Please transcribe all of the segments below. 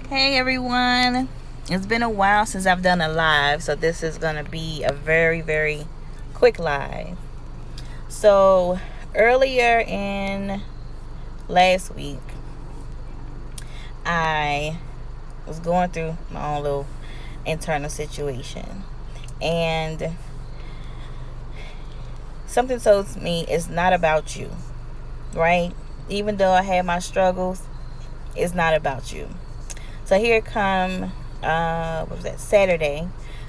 Hey everyone, it's been a while since I've done a live, so this is going to be a very, very quick live. So, earlier in last week, I was going through my own little internal situation, and something told me it's not about you, right? Even though I had my struggles, it's not about you. So here come, what was that, Saturday.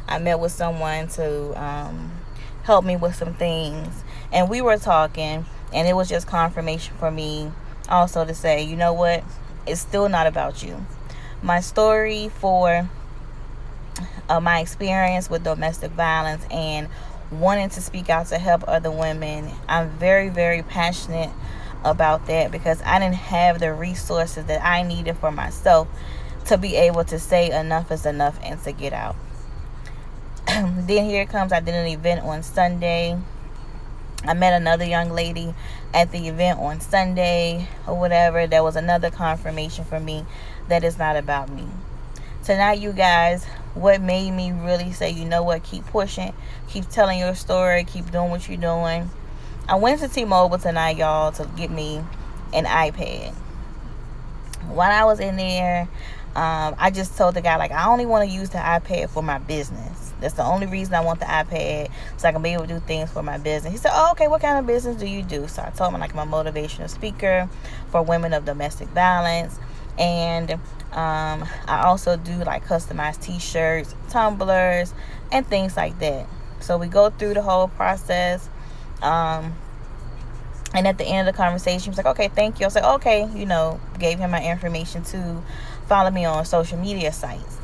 I met with someone to help me with some things. And we were talking, and it was just confirmation for me also to say, you know what? It's still not about you. My story for my experience with domestic violence and wanting to speak out to help other women, I'm very, very passionate about that because I didn't have the resources that I needed for myself to be able to say enough is enough and to get out. Then here it comes. I did an event on Sunday. I met another young lady at the event on Sunday or whatever. That was another confirmation for me that it's not about me. Tonight, you guys, what made me really say, you know what, keep pushing, keep telling your story, keep doing what you're doing. I went to T-Mobile tonight, y'all, to get me an iPad. While I was in there, I just told the guy, like, I only want to use the iPad for my business. That's the only reason I want the iPad, so I can be able to do things for my business. He said, oh, okay, what kind of business do you do? So I told him, like, I'm a motivational speaker for women of domestic violence. And I also do, like, customized t-shirts, tumblers, and things like that. So we go through the whole process. And at the end of the conversation, he was like, okay, thank you. I was like, okay, gave him my information to follow me on social media sites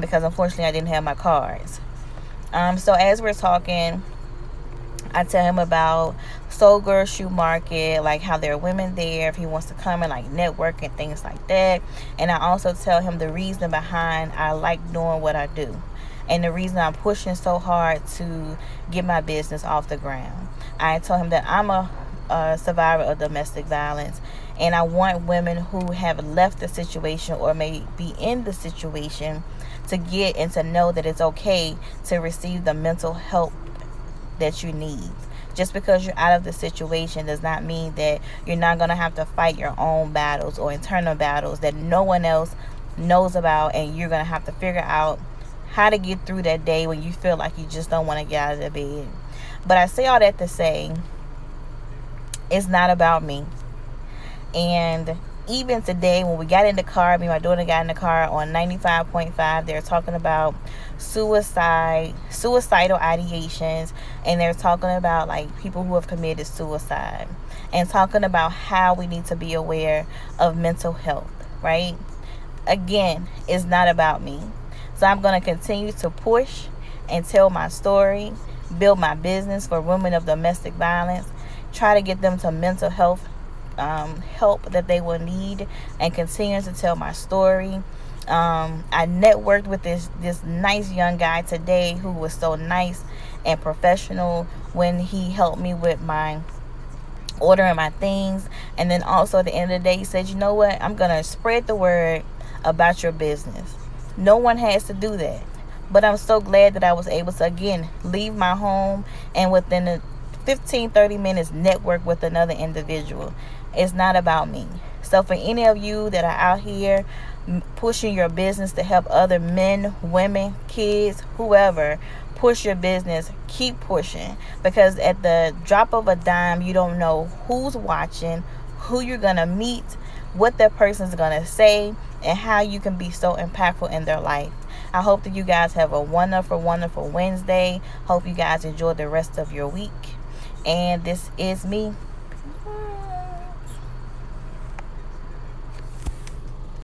because unfortunately I didn't have my cards. So as we're talking, I tell him about Soul Girl Shoe Market, like how there are women there if he wants to come and like network and things like that. And I also tell him the reason behind I like doing what I do and the reason I'm pushing so hard to get my business off the ground. I told him that I'm a survivor of domestic violence, and I want women who have left the situation or may be in the situation to get and to know that it's okay to receive the mental help that you need. Just because you're out of the situation does not mean that you're not going to have to fight your own battles or internal battles that no one else knows about, and you're going to have to figure out how to get through that day when you feel like you just don't want to get out of the bed. But I say all that to say, it's not about me. And even today when we got in the car, me and my daughter got in the car on 95.5, they're talking about suicidal ideations, and they're talking about like people who have committed suicide and talking about how we need to be aware of mental health, right? Again, it's not about me. So I'm going to continue to push and tell my story, build my business for women of domestic violence, try to get them to mental health help that they will need, and continue to tell my story. I networked with this nice young guy today who was so nice and professional when he helped me with my ordering my things. And then also at the end of the day, he said, you know what, I'm gonna spread the word about your business. No one has to do that, but I'm so glad that I was able to again leave my home and within the 15-30 minutes network with another individual. It's not about me. So for any of you that are out here pushing your business to help other men, women, kids, whoever, push your business, keep pushing, because at the drop of a dime, you don't know who's watching, who you're gonna meet, what that person's gonna say, and how you can be so impactful in their life. I hope that you guys have a wonderful, wonderful Wednesday. Hope you guys enjoy the rest of your week. And this is me.